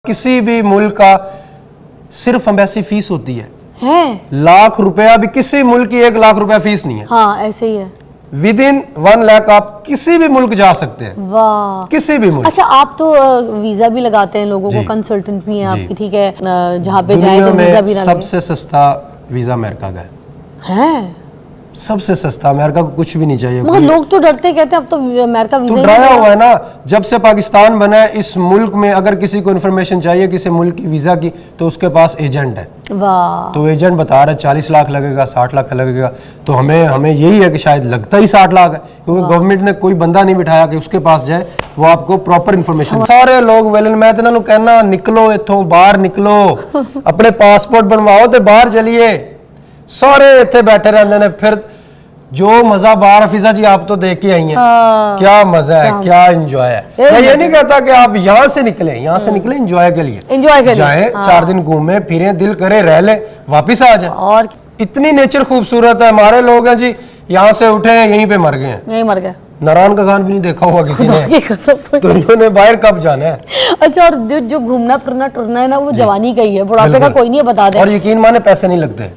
किसी भी मुल्क का सिर्फ एम्बेसी फीस होती है लाख रुपया भी किसी मुल्क की 1 लाख रुपया फीस नहीं है। हाँ ऐसे ही है। विद इन 1 लाख आप किसी भी मुल्क जा सकते हैं। वाह, किसी भी मुल्क। अच्छा आप तो वीजा भी लगाते हैं लोगों को, कंसल्टेंट भी हैं आपकी, ठीक है, जहाँ पे जाए तो वीजा भी ना लगे। सबसे सस्ता वीजा अमेरिका का है। सबसे सस्ता, अमेरिका को कुछ भी नहीं चाहिए। मगर लोग तो डरते, कहते हैं अब तो अमेरिका वीजा तो डराया हुआ है ना। जब से पाकिस्तान बना है, इस मुल्क में अगर किसी को इन्फॉर्मेशन चाहिए किसी मुल्क की वीजा की, तो उसके पास एजेंट है। वाह। तो एजेंट बता रहा है 40 लाख लगेगा, 60 लाख लगेगा। तो हमें यही है कि शायद लगता ही 60 लाख है, क्योंकि गवर्नमेंट ने कोई बंदा नहीं बिठाया कि उसके पास जाए, वो आपको प्रॉपर इन्फॉर्मेशन। सारे लोग वेलन मैं तो इन्होंने कहना निकलो इथों बाहर निकलो अपने पासपोर्ट बनवाओ तो बाहर चलिए। सारे इतने बैठे रहते हैं। फिर जो मजा बाहर, फिजा जी आप तो देख के आई हैं, क्या मजा है, क्या एंजॉय है। मैं ये नहीं कहता कि आप यहाँ से निकले एंजॉय के लिए जाए, 4 दिन घूमे फिरे, दिल करे रह ले, वापिस आ जाए। और इतनी नेचर खूबसूरत है। हमारे लोग हैं जी, यहाँ से उठे हैं यहीं पे मर गए हैं, यहीं मर गए। नारायण का खान भी नहीं देखा होगा किसी ने, तो इन्होंने बाहर कब जाना है। अच्छा, और जो घूमना फिरना टुरना है ना, वो जवानी का ही है, बुढ़ापे का कोई नहीं है, बता दे। और यकीन माने पैसे नहीं लगते हैं?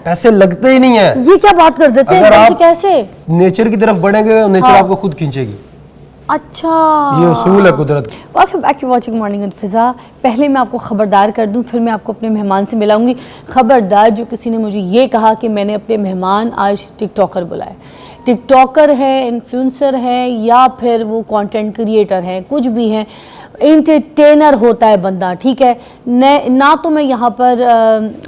पैसे लगते ही नहीं है। ये क्या बात कर देते हैं, आप कैसे नेचर की तरफ बढ़ेंगे, नेचर आपको खुद खींचेगी। अच्छा, ये उसूल है कुदरत की। Welcome back to watching morning with Fiza. पहले मैं आपको खबरदार कर दूं, फिर मैं आपको अपने मेहमान से मिलाऊंगी। खबरदार, जो किसी ने मुझे ये कहा कि मैंने अपने मेहमान आज टिकटॉकर बुलाए। टिकटॉकर है, इन्फ्लुएंसर है, या फिर वो कंटेंट क्रिएटर है, कुछ भी है, एंटरटेनर होता है बंदा, ठीक है। ना तो मैं यहाँ पर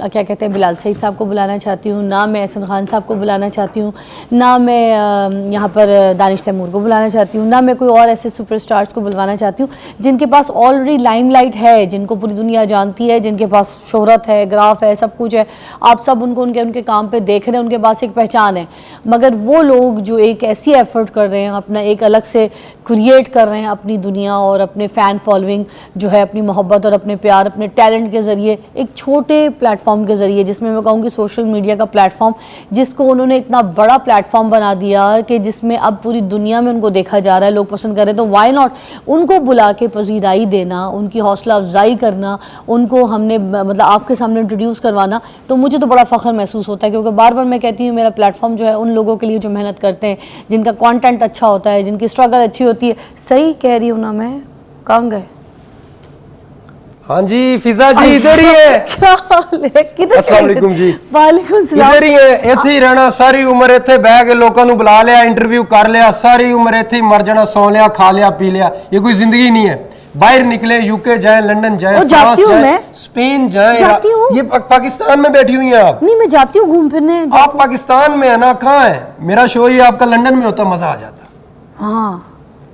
क्या कहते हैं बिलाल सईद साहब को बुलाना चाहती हूँ, ना मैं एहसन खान साहब को बुलाना चाहती हूँ, ना मैं यहाँ पर दानिश तैमूर को बुलाना चाहती हूँ, ना मैं कोई और ऐसे सुपरस्टार्स को बुलवाना चाहती हूँ जिनके पास ऑलरेडी लाइमलाइट है, जिनको पूरी दुनिया जानती है, जिनके पास शोहरत है, ग्राफ है, सब कुछ है। आप सब उनको उनके काम पे देख रहे हैं, उनके पास एक पहचान है। मगर वो लोग जो एक ऐसी एफर्ट कर रहे हैं, अपना एक अलग से क्रिएट कर रहे हैं अपनी दुनिया और अपने फ़ैन फॉलोइंग जो है, अपनी मोहब्बत और अपने प्यार, अपने टैलेंट के ज़रिए, एक छोटे प्लेटफॉर्म के ज़रिए, जिसमें मैं कहूँगी सोशल मीडिया का प्लेटफॉर्म, जिसको उन्होंने इतना बड़ा प्लेटफॉर्म बना दिया कि जिसमें अब पूरी दुनिया में उनको देखा जा रहा है, लोग पसंद कर रहे हैं। तो वाई नॉट उनको बुला के पजीराई देना, उनकी हौसला अफजाई करना, उनको हमने मतलब आपके सामने इंट्रोड्यूस करवाना, तो मुझे तो बड़ा फ़ख्र महसूस होता है। क्योंकि बार बार मैं कहती हूँ, मेरा प्लेटफॉर्म जो है उन लोगों के लिए जो मेहनत करते हैं, जिनका कॉन्टेंट अच्छा होता है, जिनकी स्ट्रगल अच्छी होती है। सही कह रही हूँ ना मैं? कहाँ गए? हाँ जी फिजा जी, इधर ही है। अस्सलाम वालेकुम जी। वालेकुम सलाम। इधर ही है, इथे ही रहना सारी उम्र, इथे बह के लोगों को बुला लिया, इंटरव्यू कर लिया, सारी उम्र इथे ही मर जाना, सौ लिया, खा लिया, पी लिया। ये कोई जिंदगी नहीं है। बाहर निकले, यूके जाए, लंदन जाए, फ्रांस जाए, स्पेन जाए। ये पाकिस्तान में बैठी हुई है आप? नहीं, मैं जाती हूँ घूम फिरने। आप पाकिस्तान में है ना, कहाँ है? मेरा शो ही आपका लंदन में होता, मजा आ जाता। हाँ,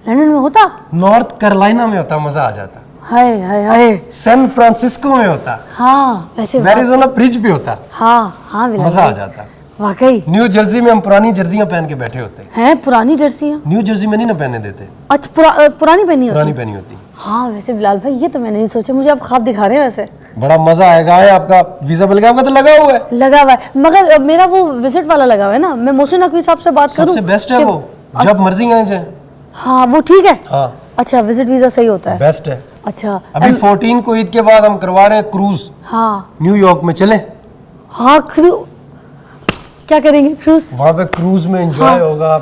लंदन में होता, नॉर्थ कैरोलिना में होता, मजा आ जाता। हाय हाय हाय, सैन फ्रांसिस्को में होता। हाँ, वैसे एरिज़ोना ब्रिज पे होता। हाँ हाँ, मजा आ जाता वाकई। न्यू जर्सी में हम पुरानी जर्सियां पहन के बैठे होते हैं। पुरानी जर्सियां न्यू जर्सी में नहीं ना पहने देते। अच्छा, पुरानी पहनी होती? पुरानी पहनी होती। हाँ, वैसे बिलाल भाई, ये तो मैंने नहीं सोचा, मुझे आप ख्वाब दिखा रहे हैं। वैसे बड़ा मजा आएगा। आपका वीजा मिल गया? आपका तो लगा हुआ है। लगा हुआ है, मगर मेरा वो विजिट वाला लगा हुआ है ना। मैं मोहसिन नकवी साहब से बात करूं? सबसे बेस्ट है वो, जब मर्जी आए जाए। हाँ, वो ठीक है। हाँ, अच्छा, विजिट वीजा सही होता है, बेस्ट है। अच्छा, अभी 14 को ईद के बाद हम करवा रहे हैं क्रूज। हाँ, न्यूयॉर्क में चले। हाँ, क्या करेंगे? क्रूज। वहाँ पे क्रूज में एंजॉय होगा,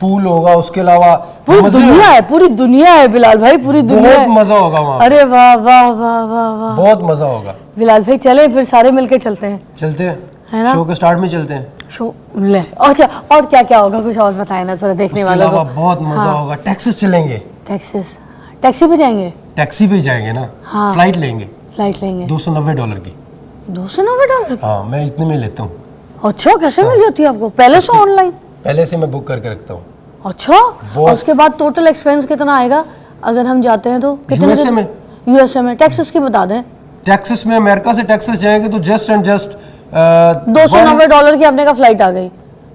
पूल होगा, उसके अलावा पूरी दुनिया है, पूरी दुनिया है बिलाल भाई, पूरी दुनिया। बहुत मजा होगा वहाँ। अरे वाह वाह वाह वाह वाह, बहुत मजा होगा बिलाल भाई। चले फिर सारे मिलके चलते हैं। चलते हैं, है ना? शो के स्टार्ट में चलते हैं। शो ले, अच्छा, और क्या क्या होगा, कुछ और बताए ना जरा देखने वालों को। बहुत मजा होगा। टेक्सास चलेंगे। टेक्सास? टैक्सी पे जाएंगे? टैक्सी पे जाएंगे ना। हाँ, फ्लाइट लेंगे। फ्लाइट लेंगे $290 की। $290? हाँ, मैं इतने में लेता हूँ। अच्छा, कैसे मिल जाती है आपको? पहले से ऑनलाइन? पहले से मैं बुक करके रखता हूँ। अच्छा, और उसके बाद टोटल एक्सपेंस कितना आएगा अगर हम जाते हैं तो? यूएसए में? यूएसए में। टेक्सास की बता दें। टेक्सास में, अमेरिका से टेक्सास जाएंगे तो जस्ट एंड जस्ट $290 की अपने का फ्लाइट आ गई।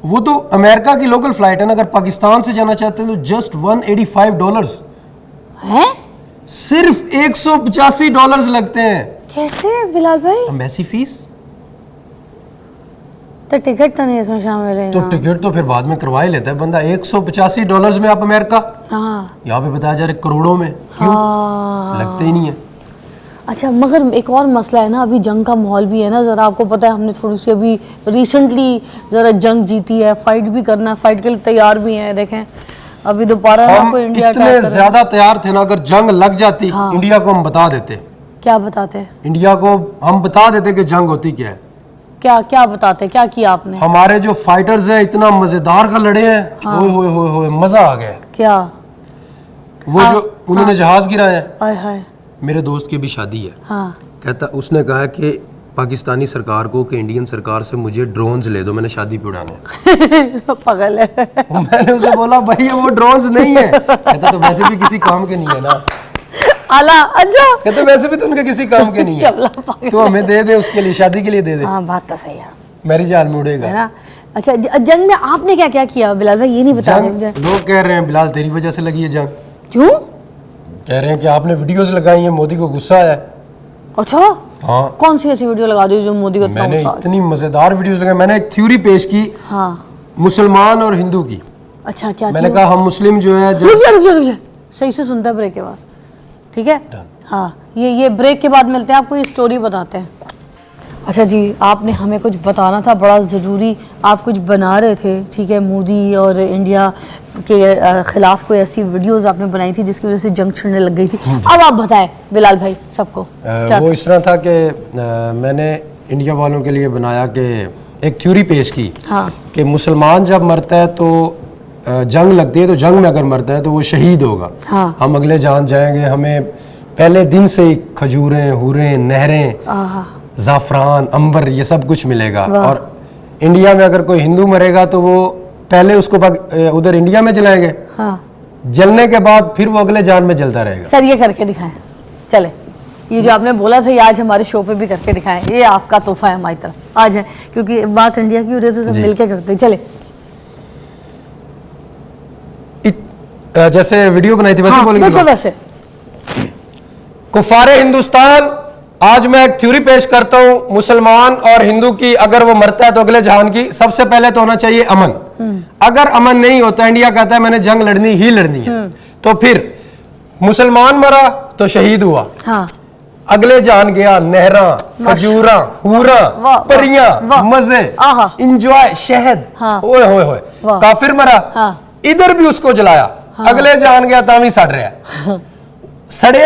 वो तो अमेरिका की लोकल फ्लाइट है ना। अगर पाकिस्तान से जाना चाहते हैं तो जस्ट $185 है। सिर्फ $185 लगते हैं। कैसे बिलाल भाई? Embassy fees. तो टिकट तो नहीं इसमें शामिल है तो ना। टिकट तो फिर बाद में करवा ही लेता है बंदा। $185 में आप अमेरिका, हाँ यहाँ पे बताया जा रहा है करोड़ों में। क्यों? हाँ। लगते ही नहीं है। अच्छा मगर एक और मसला है ना, अभी जंग का माहौल भी है ना ज़रा, आपको पता है हमने थोड़ी सी अभी रिसेंटली ज़रा जंग जीती है, फाइट भी करना है, फाइट के लिए तैयार भी हैं। देखें अभी दोबारा ना हम कोई इंडिया इतने अटैक कर रहा है। ज्यादा तैयार थे ना, अगर जंग लग जाती हाँ। इंडिया को हम बता देते। क्या बताते हैं? इंडिया को हम बता देते कि जंग होती क्या है। क्या क्या बताते, क्या किया आपने? हमारे जो फाइटर्स हैं इतना मजेदार का लड़े हैं। हाँ। ओए होए होए मजा आ गया। क्या? वो जो उन्होंने जहाज गिराया है, हाय हाय। मेरे दोस्त की भी शादी है, हाँ कहता उसने कहा कि पाकिस्तानी सरकार को कि इंडियन सरकार से मुझे ड्रोन्स ले दो, मैंने शादी पे उड़ाने। पागल है। मैंने उसे बोला भाई ये वो ड्रोन्स नहीं है। कहता तो वैसे भी किसी काम के नहीं है ना। आला अच्छा। कहते वैसे भी तो उनके किसी काम के नहीं है, चबला पागल तो हमें दे दे, उसके लिए शादी के लिए दे दे। हाँ बात तो सही है मेरी जाल में उड़ेगा है ना। अच्छा जंग में आपने क्या क्या किया बिलाल भाई, ये नहीं बता रहे मुझे। लोग कह रहे हैं बिलाल तेरी वजह से लगी है जंग। क्यों? कह रहे हैं कि आपने वीडियोस लगाई हैं, मोदी को गुस्सा आया। अच्छा हाँ कौन सी ऐसी वीडियो लगा दी जो मोदी को इतना मैंने गुस्सा? इतनी मजेदार वीडियोस लगाई। मैंने एक थ्योरी पेश की हाँ मुसलमान और हिंदू की। अच्छा क्या मैंने थी? कहा हम मुस्लिम जो है रुक जा रुक जा रुक जा, सही से सुनता है ब्रेक के बाद, ठीक है? हाँ ये ब्रेक के बाद मिलते हैं, आपको ये स्टोरी बताते हैं। अच्छा जी आपने हमें कुछ बताना था बड़ा ज़रूरी, आप कुछ बना रहे थे, ठीक है? मोदी और इंडिया के ख़िलाफ़ कोई ऐसी वीडियोस आपने बनाई थी जिसकी वजह से जंग छिड़ने लग गई थी। अब आप बताएं बिलाल भाई सबको क्या वो इस तरह था कि मैंने इंडिया वालों के लिए बनाया कि एक थ्योरी पेश की हाँ कि मुसलमान जब मरता है तो जंग लगती है, तो जंग में अगर मरता है तो वो शहीद होगा। हाँ हम अगले जान जाएंगे, हमें पहले दिन से ही खजूरें, हुरें, नहरें, आहा, ज़ाफ़रान, अंबर ये सब कुछ मिलेगा। और इंडिया में अगर कोई हिंदू मरेगा तो वो पहले उसको उधर इंडिया में जलाएंगे, हाँ जलने के बाद फिर वो अगले जान में जलता रहेगा। सर ये करके दिखाएं, चले ये जो आपने बोला था ये आज हमारे शो पे भी करके दिखाएं, ये आपका तोहफा है हमारी तरफ आज है, क्योंकि बात इंडिया की हो रही है तो सब मिलके करते हैं। चले जैसे वीडियो बनाई थी वैसे हाँ, बोलेंगे। बिल्कुल वैसे। कुफारे हिंदुस्तान, आज मैं एक थ्योरी पेश करता हूं मुसलमान और हिंदू की। अगर वो मरता है तो अगले जहान की सबसे पहले तो होना चाहिए अमन। अगर अमन नहीं होता, इंडिया कहता है मैंने जंग लड़नी ही लड़नी है, तो फिर मुसलमान मरा तो शहीद हुआ, हाँ अगले जान गया नहरा, खजूरा, हूरा, वाह, परियां, वाह, मजे, आहा, इंजॉय, शहद, हाँ, ओए होए होए। वाह, काफिर मरा, हाँ, इधर भी उसको जलाया, हाँ, अगले जान गया तावी सड़ रहा, सड़े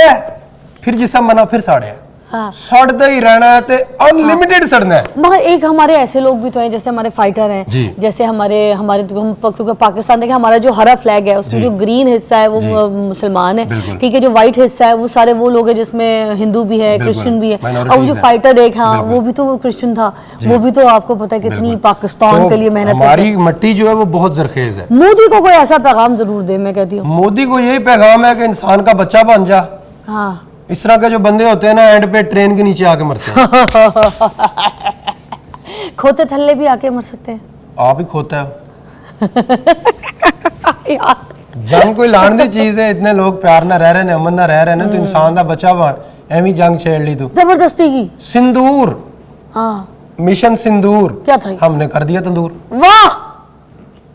फिर जिसम बना फिर साड़े, हाँ। सड़ते ही रहना है, ते अनलिमिटेड सड़ना है। मगर एक हमारे ऐसे लोग भी तो हैं जैसे हमारे फाइटर हैं, जी। जैसे हमारे तो हम क्योंकि पाकिस्तान देखें हमारा जो हरा फ्लैग है उसमें जो ग्रीन हिस्सा है वो मुसलमान है, ठीक है? जो व्हाइट हिस्सा है वो सारे वो लोग हैं जिसमें हिंदू भी है, क्रिश्चियन भी है, और वो जो फाइटर एक हाँ वो भी तो क्रिश्चियन था, वो भी तो आपको पता है कितनी पाकिस्तान के लिए मेहनत करते हैं। हमारी मट्टी जो है वो बहुत जरखेज है। मोदी को कोई ऐसा पैगाम जरूर दे, मैं कहती हूँ मोदी को यही पैगाम है कि इंसान का बच्चा बन जा। हाँ इस तरह के जो बंदे होते हैं ना एंड पे ट्रेन के नीचे आके मरते हैं। खोते थल्ले भी आके मर सकते हैं। आप ही खोता है। यार जंग कोई लाणदी चीज है, इतने लोग प्यार ना रह रहे ने, अमन ना रह रहे ने, तो इंसान का बच्चा बन एवं जंग छेड़ ली तू। जबरदस्ती की सिंदूर, हाँ मिशन सिंदूर क्या था? हमने कर दिया तंदूर। वाह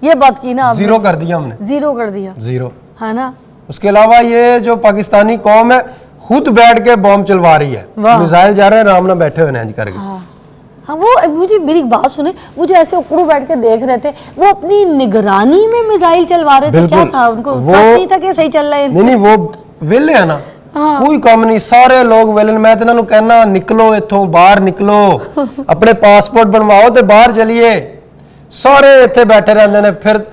ये बात की ना आपने। जीरो कर दिया हमने, जीरो कर दिया जीरो। है ना। उसके अलावा ये जो पाकिस्तानी कौम है खुद बैठ के बॉम्ब चलवा रही है, वाह। मिसाइल जा रहे हैं, आराम ना बैठे हुए हैं करके। हाँ वो मुझे मेरी एक बात सुने, वो जो ऐसे उकड़ू बैठ के देख रहे थे वो अपनी निगरानी में मिसाइल चलवा रहे थे, क्या था उनको वो ट्रस्ट नहीं था कि सही चल रहा है? नहीं वो वेले है ना, कोई काम नहीं, सारे लोग वेले। मैं तो इन्होंने कहना निकलो इथों बाहर निकलो, अपने पासपोर्ट बनवाओ तो बाहर चलिए, सारे इतने बैठे रहते हैं। फिर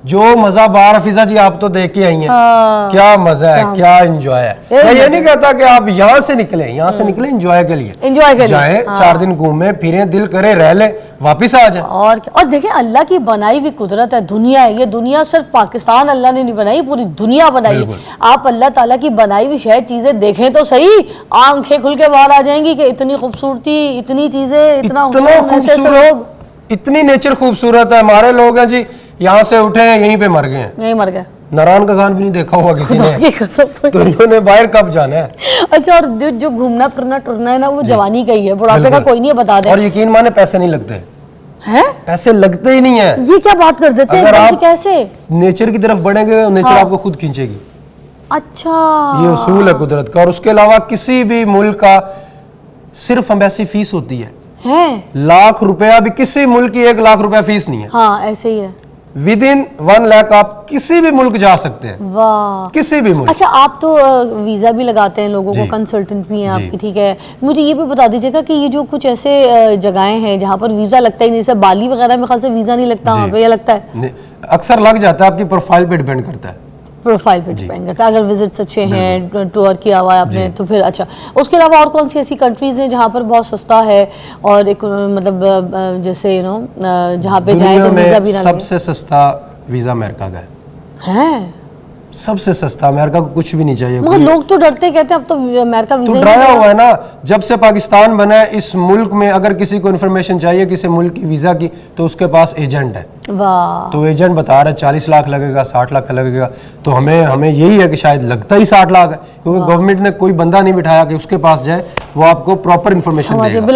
जो मजा बाहर, हफीजा जी आप तो देख के आई हैं, क्या मजा है, क्या एंजॉय है। मैं ये नहीं कहता कि आप यहाँ से निकले, यहाँ से निकले एंजॉय के लिए, एंजॉय के लिए जाए 4 दिन घूमे फिरे, दिल करे रह ले, वापिस आ जाए। और क्या। और देखिए अल्लाह की बनाई हुई कुदरत है, दुनिया है ये, दुनिया सिर्फ पाकिस्तान अल्लाह ने नहीं बनाई, पूरी दुनिया बनाई है। आप अल्लाह ताला की बनाई हुई शायद चीजें देखें तो सही, आंखें खुल के बाहर आ जाएंगी कि इतनी खूबसूरती, इतनी चीजें, इतना खूबसूरत, इतनी नेचर खूबसूरत है। हमारे लोग हैं जी यहाँ से उठे यहीं पे मर गए हैं, यहीं मर गए। नारायण का खान भी नहीं देखा होगा किसी ने, तो इन्होंने बाहर कब जाना है। अच्छा और जो घूमना फिरना टुरना है ना वो जवानी का ही है, बुढ़ापे का कोई नहीं है, बता दे। और यकीन माने पैसे नहीं लगते है? पैसे लगते ही नहीं है। ये क्या बात कर देते हैं अगर एकदम से, आप कैसे? नेचर की तरफ बढ़ेंगे, नेचर हाँ। आपको खुद खींचेगी। अच्छा, ये उसूल है कुदरत का। और उसके अलावा किसी भी मुल्क का सिर्फ एम्बेसी फीस होती है, लाख रुपया भी किसी मुल्क की 1 लाख रुपया फीस नहीं है। हाँ ऐसे ही है। विद इन 1 लाख आप किसी भी मुल्क जा सकते हैं, वाह। किसी भी मुल्क। अच्छा, आप तो वीज़ा भी लगाते हैं लोगों को, जी। कंसल्टेंट भी हैं जी। आपकी, ठीक है। मुझे ये भी बता दीजिएगा कि ये जो कुछ ऐसे जगहें हैं जहाँ पर वीज़ा लगता ही नहीं, जैसे बाली वगैरह में ख्याल से वीज़ा नहीं लगता, वहाँ पे या लगता है? नहीं, अक्सर लग जाता है, आपकी प्रोफाइल पे डिपेंड करता है। प्रोफाइल पे डिपेंड करता है। अगर विजिट्स अच्छे हैं, टूर किया हुआ है आपने, तो फिर अच्छा। उसके अलावा और कौन सी ऐसी कंट्रीज़ हैं जहाँ पर बहुत सस्ता है और एक मतलब जैसे जहाँ पे जाए दुनिया तो वीज़ा में भी ना लगे? सबसे सस्ता वीज़ा अमेरिका का है? सबसे सस्ता। अमेरिका को कुछ भी नहीं चाहिए। मगर लोग तो डरते कहते हैं अब तो अमेरिका तो वीज़ा ही डराया नहीं हुआ है ना। जब से पाकिस्तान बना है, इस मुल्क में अगर किसी को इन्फॉर्मेशन चाहिए किसी मुल्क की वीज़ा की, तो उसके पास एजेंट है। वाह। तो एजेंट बता रहा है 40 लाख लगेगा, 60 लाख लगेगा। तो हमें यही है कि शायद लगता ही 60 लाख है, क्योंकि गवर्नमेंट ने कोई बंदा नहीं बिठाया कि उसके पास जाए, वो आपको प्रॉपर इन्फॉर्मेशन देगा।